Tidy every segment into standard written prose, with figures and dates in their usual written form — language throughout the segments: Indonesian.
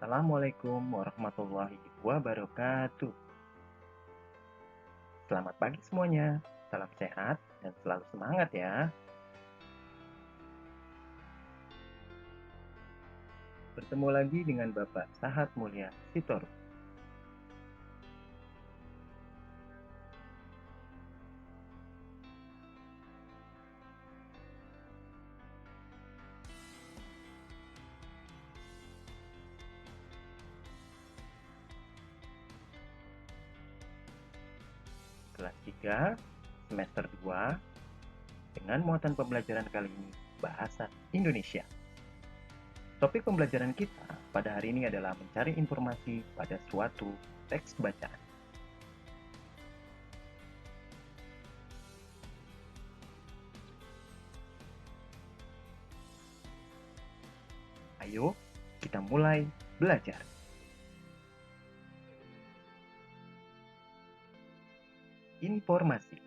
Assalamualaikum warahmatullahi wabarakatuh. Selamat pagi semuanya. Salam sehat dan selalu semangat ya. Bertemu lagi dengan Bapak Sahat Mulia Sitoru. Kelas 3, semester 2, dengan muatan pembelajaran kali ini Bahasa Indonesia. Topik pembelajaran kita pada hari ini adalah mencari informasi pada suatu teks bacaan. Ayo, kita mulai belajar. Informasi.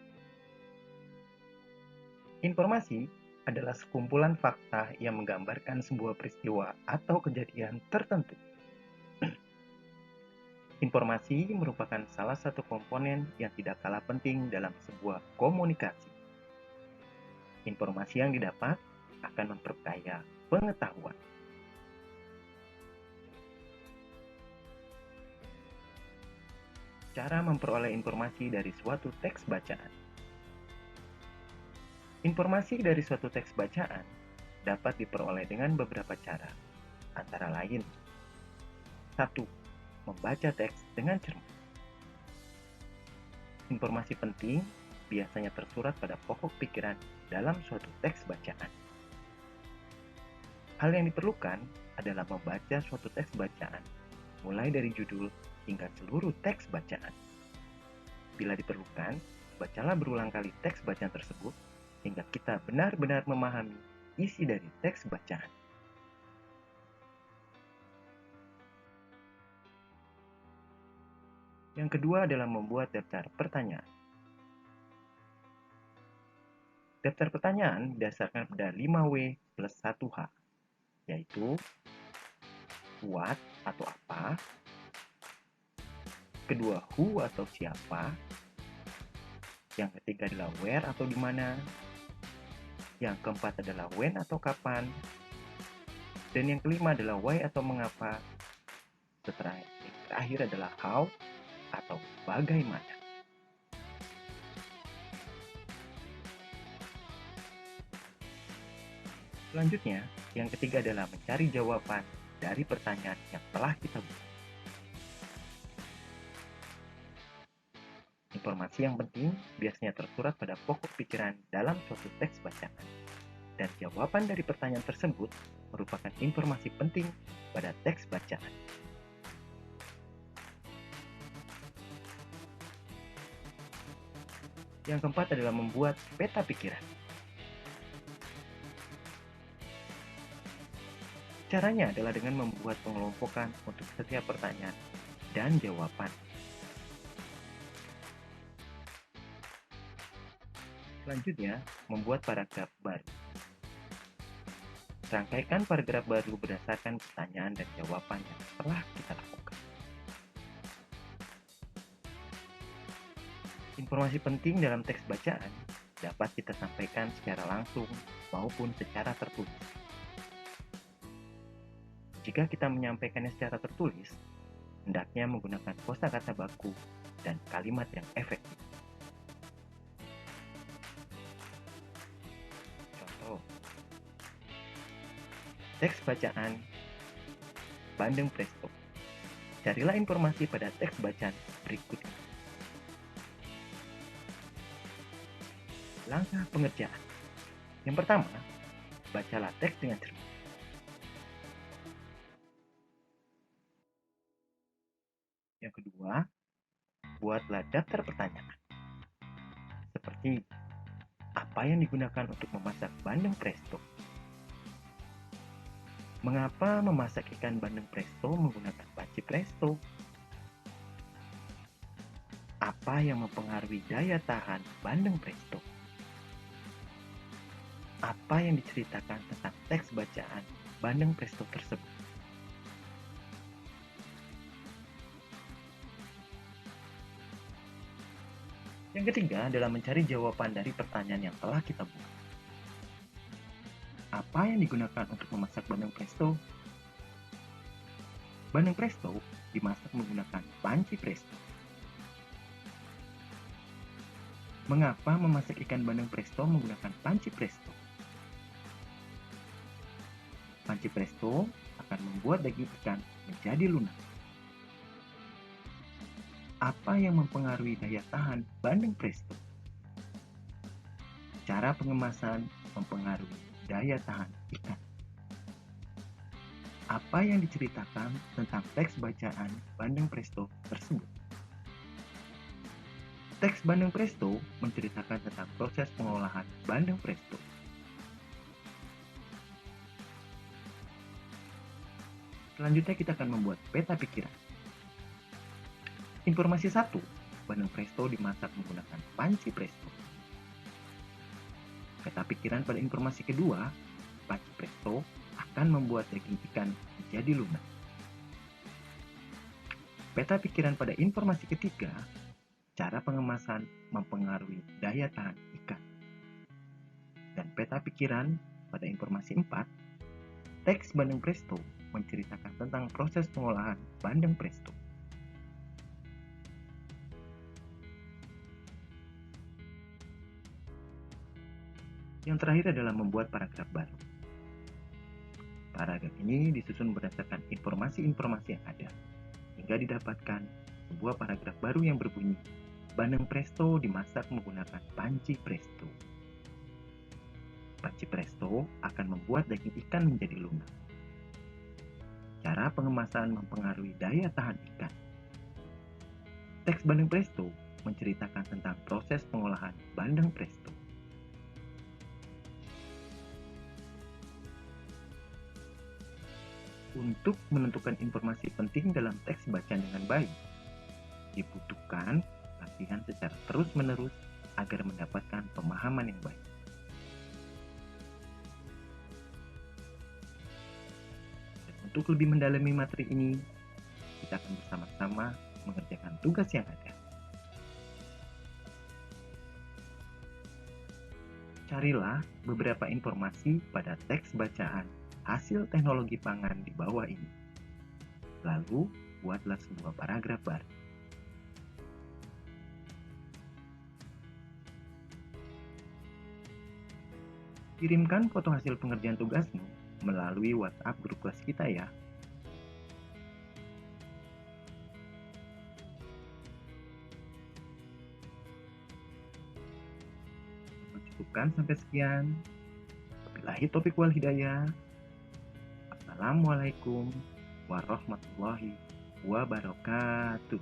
Informasi adalah sekumpulan fakta yang menggambarkan sebuah peristiwa atau kejadian tertentu. Informasi merupakan salah satu komponen yang tidak kalah penting dalam sebuah komunikasi. Informasi yang didapat akan memperkaya pengetahuan. Cara memperoleh informasi dari suatu teks bacaan. Informasi dari suatu teks bacaan dapat diperoleh dengan beberapa cara, antara lain: 1. Membaca teks dengan cermat. Informasi penting biasanya tersurat pada pokok pikiran dalam suatu teks bacaan. Hal yang diperlukan adalah membaca suatu teks bacaan, mulai dari judul hingga seluruh teks bacaan. Bila diperlukan, bacalah berulang kali teks bacaan tersebut hingga kita benar-benar memahami isi dari teks bacaan. Yang kedua adalah membuat daftar pertanyaan. Daftar pertanyaan didasarkan pada 5W plus 1H, yaitu what atau apa, kedua who atau siapa, yang ketiga adalah where atau di mana, yang keempat adalah when atau kapan, dan yang kelima adalah why atau mengapa, setelah yang terakhir adalah how atau bagaimana. Selanjutnya, yang ketiga adalah mencari jawaban dari pertanyaan yang telah kita buat. Informasi yang penting biasanya tersurat pada pokok pikiran dalam suatu teks bacaan, dan jawaban dari pertanyaan tersebut merupakan informasi penting pada teks bacaan. Yang keempat adalah membuat peta pikiran. Caranya adalah dengan membuat pengelompokan untuk setiap pertanyaan dan jawaban. Selanjutnya, membuat paragraf baru. Rangkaikan paragraf baru berdasarkan pertanyaan dan jawaban yang telah kita lakukan. Informasi penting dalam teks bacaan dapat kita sampaikan secara langsung maupun secara tertulis. Jika kita menyampaikannya secara tertulis, hendaknya menggunakan kosakata baku dan kalimat yang efektif. Contoh, teks bacaan Bandeng Presto. Carilah informasi pada teks bacaan berikut ini. Langkah pengerjaan. Yang pertama, bacalah teks dengan cermat. Yang kedua, buatlah daftar pertanyaan. Seperti, apa yang digunakan untuk memasak bandeng presto? Mengapa memasak ikan bandeng presto menggunakan panci presto? Apa yang mempengaruhi daya tahan bandeng presto? Apa yang diceritakan tentang teks bacaan bandeng presto tersebut? Yang ketiga adalah mencari jawaban dari pertanyaan yang telah kita buat. Apa yang digunakan untuk memasak bandeng presto? Bandeng presto dimasak menggunakan panci presto. Mengapa memasak ikan bandeng presto menggunakan panci presto? Panci presto akan membuat daging ikan menjadi lunak. Apa yang mempengaruhi daya tahan bandeng presto? Cara pengemasan mempengaruhi daya tahan ikan. Apa yang diceritakan tentang teks bacaan bandeng presto tersebut? Teks bandeng presto menceritakan tentang proses pengolahan bandeng presto. Selanjutnya kita akan membuat peta pikiran. Informasi 1. Bandeng presto dimasak menggunakan panci presto. Peta pikiran pada informasi kedua, panci presto akan membuat daging ikan menjadi lunak. Peta pikiran pada informasi ketiga, cara pengemasan mempengaruhi daya tahan ikan. Dan peta pikiran pada informasi 4, teks bandeng presto menceritakan tentang proses pengolahan bandeng presto. Yang terakhir adalah membuat paragraf baru. Paragraf ini disusun berdasarkan informasi-informasi yang ada, hingga didapatkan sebuah paragraf baru yang berbunyi, bandeng presto dimasak menggunakan panci presto. Panci presto akan membuat daging ikan menjadi lunak. Cara pengemasan mempengaruhi daya tahan ikan. Teks bandeng presto menceritakan tentang proses pengolahan bandeng presto. Untuk menentukan informasi penting dalam teks bacaan dengan baik, dibutuhkan latihan secara terus-menerus agar mendapatkan pemahaman yang baik. Dan untuk lebih mendalami materi ini, kita akan bersama-sama mengerjakan tugas yang ada. Carilah beberapa informasi pada teks bacaan hasil teknologi pangan di bawah ini. Lalu, buatlah sebuah paragraf baru. Kirimkan foto hasil pengerjaan tugasmu melalui WhatsApp grup kelas kita ya. Cukupkan sampai sekian. Wabillahi taufiq wal hidayah. Assalamualaikum warahmatullahi wabarakatuh.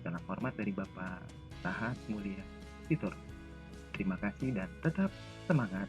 Salam hormat dari Bapak Tahat Mulia Titor. Terima kasih dan tetap semangat.